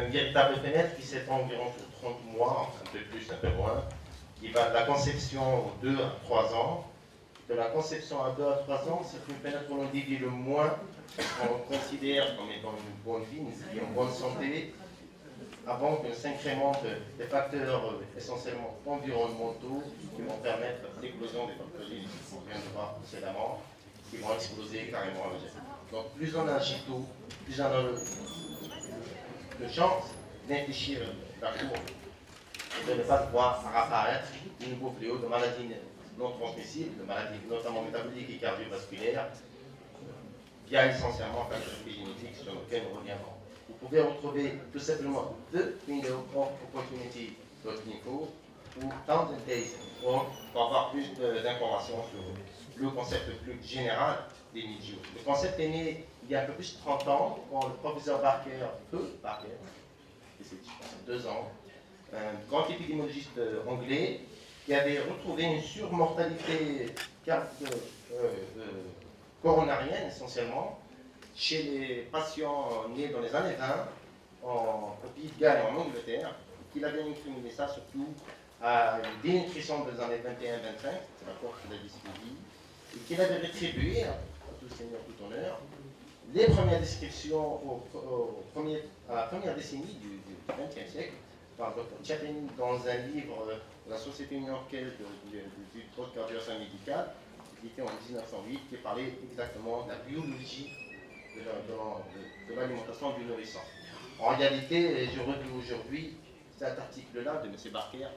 Une véritable fenêtre qui s'étend environ sur 30 mois, un peu plus, un peu moins, qui va de la conception 2 à 3 ans. De la conception à 2 à 3 ans, c'est une fenêtre où l'on dévie le moins, on considère comme étant une bonne vie, une vie en bonne santé, avant que s'incrémentent des facteurs essentiellement environnementaux qui vont permettre l'éclosion des pathologies qu'on vient de voir précédemment, qui vont exploser carrément le gène. Donc plus on agit tôt, plus on a de chance d'infléchir la courbe et de ne pas voir apparaître de nouveaux fléaux de maladies non transmissibles, de maladies notamment métaboliques et cardiovasculaires, via essentiellement un facteur épigénétique sur lequel nous reviendrons. Vous pouvez retrouver tout simplement The Window of Opportunity.info ou Towns and Days pour avoir plus d'informations sur le concept plus général des mid-jours. Le concept est né il y a un peu plus de 30 ans, quand le professeur Barker, c'est 2 ans, un grand épidémiologiste anglais, qui avait retrouvé une surmortalité coronarienne essentiellement chez les patients nés dans les années 20 au Pays de Galles et en Angleterre, qu'il avait incriminé ça surtout à une dénutrition des années 21-25, c'est la course qu'il avait suivi, et qu'il avait rétribué, à tout seigneur, tout honneur, les premières descriptions à la première décennie du XXe siècle par Dr. Chaplin dans un livre de la Société new-yorkaise du cardiovasculaire médical, édité en 1908, qui parlait exactement de la biologie de l'alimentation du nourrisson. En réalité, je relis aujourd'hui, cet article-là de M. Barker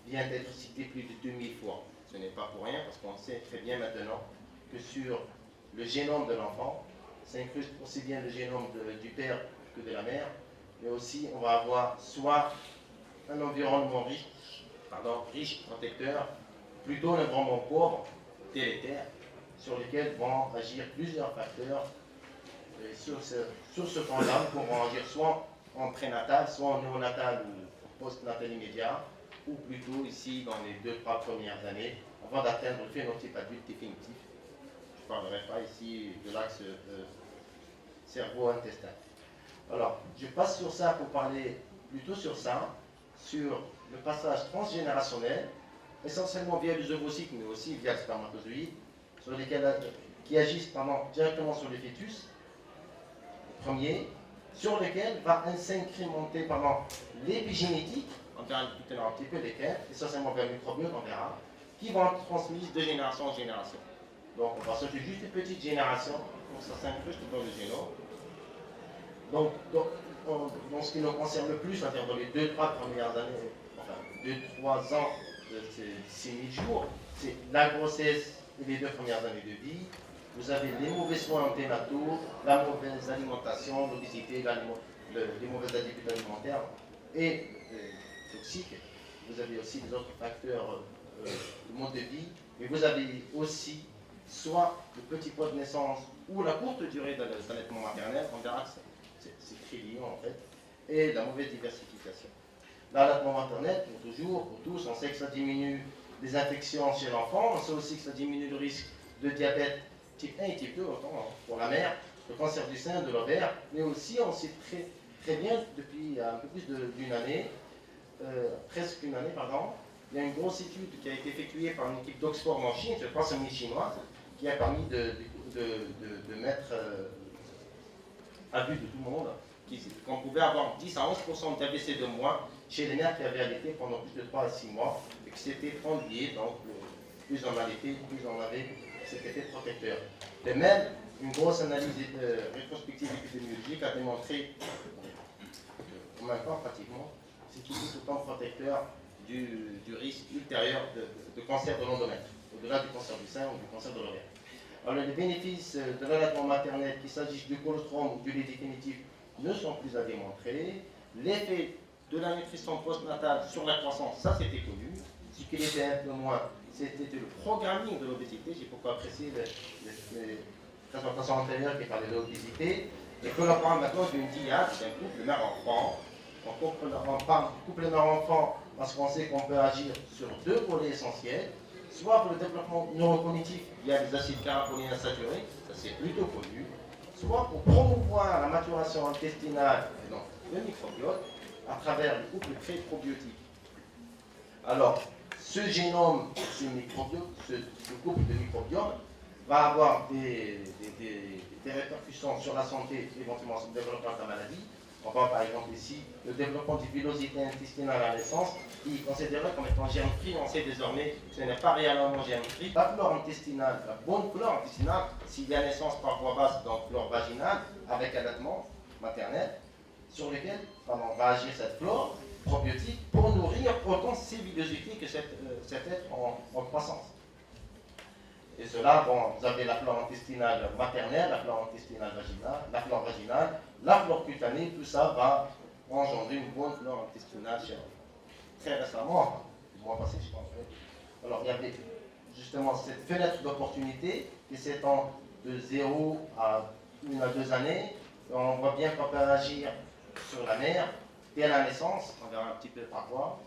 vient d'être cité plus de 2000 fois. Ce n'est pas pour rien, parce qu'on sait très bien maintenant que sur le génome de l'enfant, ça incruste aussi bien le génome du père que de la mère, mais aussi on va avoir soit un environnement riche, protecteur, plutôt un environnement pauvre, délétère, sur lequel vont agir plusieurs facteurs. Et sur ce plan-là, nous pourrons agir soit en prénatal, soit en néonatal ou post-natal immédiat, ou plutôt ici dans les 2-3 premières années, avant d'atteindre le phénotype adulte définitif. Je ne parlerai pas ici de l'axe cerveau-intestin. Alors, je passe sur ça pour parler plutôt sur ça, sur le passage transgénérationnel, essentiellement via les ovocytes, mais aussi via le spermatozoïde, qui agissent directement sur les fœtus, le premier, sur lequel va s'incrémenter l'épigénétique, on verra tout à l'heure un petit peu lesquels, essentiellement vers le microbiote, on verra, qui vont être transmises de génération en génération. Donc on va sauter juste une petite génération, donc ça s'incruste dans le génome. Donc, dans ce qui nous concerne le plus, c'est-à-dire dans les 2-3 premières années, enfin 2-3 ans de ces 1000 jours, c'est la grossesse et les 2 premières années de vie. Vous avez les mauvais soins anténataux, la mauvaise alimentation, l'obésité, les mauvaises habitudes alimentaires et toxiques. Vous avez aussi des autres facteurs de mode de vie, mais vous avez aussi soit le petit poids de naissance ou la courte durée d'allaitement maternel, on verra que c'est très lié en fait, et la mauvaise diversification. L'allaitement maternel, pour tous, on sait que ça diminue les infections chez l'enfant, on sait aussi que ça diminue le risque de diabète type 1 et type 2, pour la mère, le cancer du sein, de l'ovaire, mais aussi on sait très, très bien depuis un peu plus d'une année, presque une année, pardon, il y a une grosse étude qui a été effectuée par une équipe d'Oxford en Chine, je crois que c'est une chinoise, qui a permis de mettre à vue de tout le monde qu'on pouvait avoir 10 à 11% d'AVC de moins chez les mères qui avaient allaité pendant plus de 3 à 6 mois, et que c'était lié, donc plus on allaitait, plus on avait cet effet protecteur. De même, une grosse analyse rétrospective épidémiologique a démontré, en même temps pratiquement, c'est tout autant protecteur du risque ultérieur de cancer de l'endomètre, au-delà du cancer du sein ou du cancer de l'ovaire. Alors les bénéfices de l'allaitement maternel, qu'il s'agisse du colostrum ou du lait définitif, ne sont plus à démontrer. L'effet de la nutrition postnatale sur la croissance, ça c'était connu. Ce qui était un peu moins, c'était le programming de l'obésité. J'ai beaucoup apprécié les présentations antérieures qui parlaient de l'obésité. Et que l'on parle maintenant d'une diade d'un couple mère-enfant. On parle du couple mère-enfant parce qu'on sait qu'on peut agir sur deux volets essentiels, soit pour le développement neurocognitif via les acides carapolyinsaturés, ça c'est plutôt connu, soit pour promouvoir la maturation intestinale et donc le microbiote à travers le couple pré-probiotique. Alors, ce génome, ce couple de microbiomes va avoir des répercussions sur la santé, éventuellement sur le développement de la maladie. On voit par exemple ici le développement du villosité intestinale à la naissance, qui est considéré comme étant germe-free. On sait désormais que ce n'est pas réellement germe-free. La flore intestinale, la bonne flore intestinale, s'il y a naissance par voie basse, donc flore vaginale, avec allaitement maternel, sur lequel on va agir cette flore probiotique pour nourrir autant ces villosités que cet être en croissance. Et cela, bon, vous avez la flore intestinale maternelle, la flore intestinale vaginale, la flore vaginale, la flore cutanée, tout ça va engendrer une bonne flore intestinale chez nous. Très récemment, le mois passé, je pense. Alors, il y avait justement cette fenêtre d'opportunité qui s'étend de 0 à 1 à 2 années. On voit bien qu'on peut agir sur la mère dès la naissance, on verra un petit peu par quoi,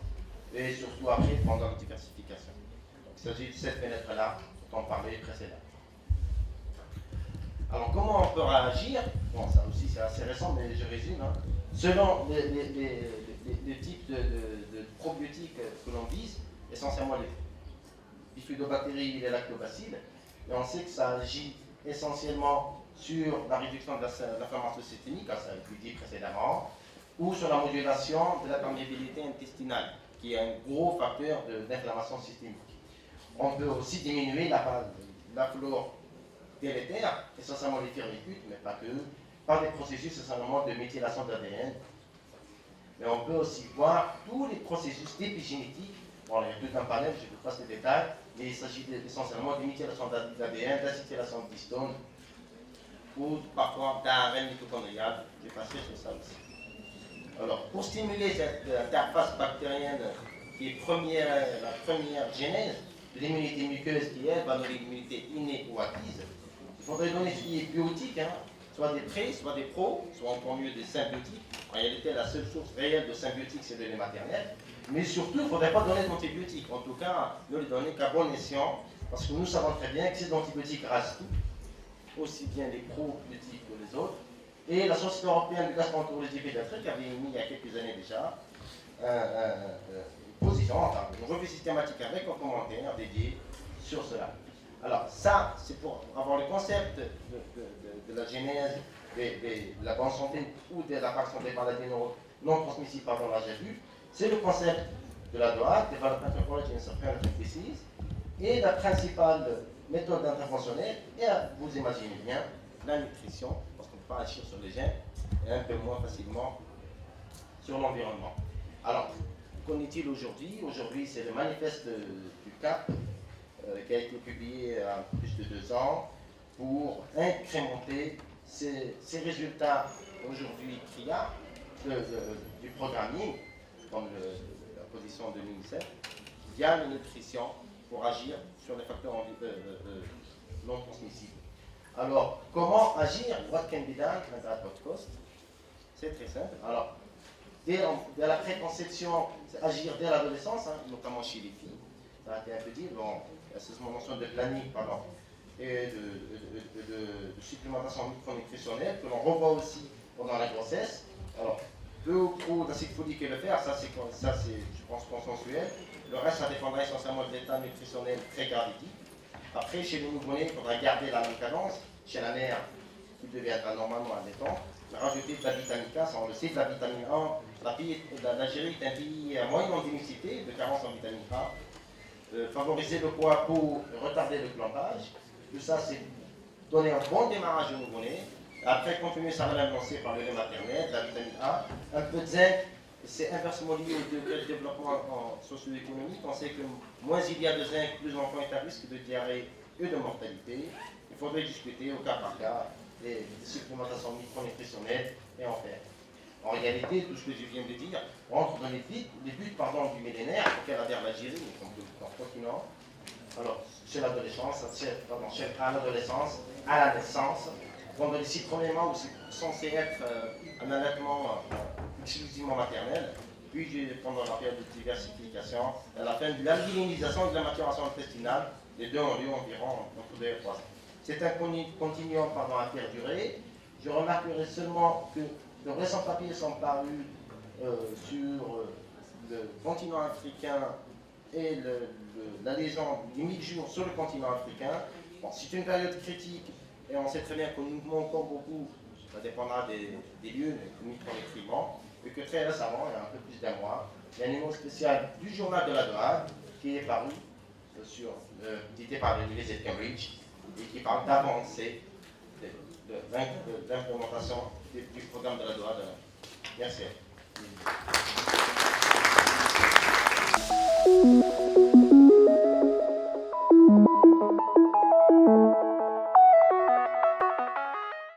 et surtout après pendant la diversification. Donc, il s'agit de cette fenêtre-là dont on parlait précédemment. Alors, comment on peut réagir? Bon, ça aussi c'est assez récent, mais je résume. Hein. Selon les types de probiotiques que l'on vise, essentiellement les bifidobactéries et les lactobacilles, et on sait que ça agit essentiellement sur la réduction de l'inflammation systémique, ça a été dit précédemment, ou sur la modulation de la perméabilité intestinale, qui est un gros facteur d'inflammation systémique. On peut aussi diminuer la flore délétère, essentiellement les firmicutes, mais pas que, par des processus essentiellement de méthylation d'ADN. Mais on peut aussi voir tous les processus d'épigénétique. Bon, il y a tout un panel, je ne vais pas ces détails, mais il s'agit essentiellement de méthylation d'ADN, d'acétylation d'histone, ou parfois d'ARN mitochondrial. Je vais passer sur ça aussi. Alors, pour stimuler cette interface bactérienne qui est la première genèse de l'immunité muqueuse qui, elle, va donner l'immunité innée ou acquise, il faudrait donner ce qui est biotique, hein, soit des prés, soit des pros, soit encore mieux des symbiotiques. En réalité, la seule source réelle de symbiotiques, c'est le lait maternel. Mais surtout, il ne faudrait pas donner d'antibiotiques. En tout cas, ne les donner qu'à bon escient, parce que nous savons très bien que ces antibiotiques rasent tout, aussi bien les probiotiques que les autres. Et la Société européenne de gastroentérologie pédiatrique avait émis il y a quelques années déjà une position, enfin une revue systématique avec un commentaire dédié sur cela. Alors ça, c'est pour avoir le concept de la genèse de la bonne santé ou de l'apparition des maladies non transmissibles par l'âge adulte. C'est le concept de la DOAC, Development Approach and Supplementary Disease, et la principale méthode interventionnelle, et vous imaginez bien, la nutrition, parce qu'on ne peut pas agir sur les gènes, et un peu moins facilement sur l'environnement. Alors, qu'en est-il aujourd'hui? Aujourd'hui, c'est le manifeste du CAP qui a été publié il y a plus de 2 ans pour incrémenter ces résultats aujourd'hui qu'il y a du programming, comme la position de l'UNICEF, via la nutrition pour agir sur les facteurs non transmissibles. Alors, comment agir? What can be done and at what cost? C'est très simple. Alors, dès la préconception, agir dès l'adolescence, hein, notamment chez les filles. Ça a été un peu dit, bon, c'est ce mention de planning, pardon, et de supplémentation micronutritionnelle que l'on revoit aussi pendant la grossesse. Alors, peu ou prou d'acide folique et le fer, ça c'est, je pense, consensuel. Le reste, ça dépendra essentiellement de l'état nutritionnel très gravidique. Après, chez le nouveau-né, il faudra garder la même cadence. Chez la mère, qui deviendra normalement allaitant, rajouter de la vitamine K, ça on le sait, de la vitamine A. L'Algérie est un pays à moyenne endémicité, de carence en vitamine A. Favoriser le poids pour retarder le plantage. Tout ça, c'est donner un bon démarrage au nouveau-né. Après, continuer sa relève lancée par le lait maternel, la vitamine A, un peu de zinc. C'est inversement lié au développement socio-économique. On sait que moins il y a de zinc, plus l'enfant est à risque de diarrhée et de mortalité. Il faudrait discuter au cas par cas des supplémentations micronutritionnelles et en fer. En réalité, tout ce que je viens de dire rentre dans les buts du millénaire auquel adhère l'Algérie, comme tout le continent. Alors, chez l'adolescence, à l'adolescence, à la naissance, pendant les 6 premiers mois où c'est censé être un allaitement exclusivement maternel, puis pendant la période de diversification, à la fin de l'algénisation et de la maturation intestinale, les deux ont lieu environ entre 2 et 3 ans. C'est un continuum à perdurer. Je remarquerai seulement que de récents papiers sont parus sur le continent africain et l'adhésion des 1000 jours sur le continent africain. Bon, c'est une période critique et on sait très bien que nous manquons beaucoup, ça dépendra des lieux, mais nous collectivement, et que très récemment, il y a un peu plus d'un mois, il y a un numéro spécial du journal de la Doha qui est paru, édité par l'Université de Cambridge, et qui parle d'avancée de l'implémentation du programme de la Doha. Merci.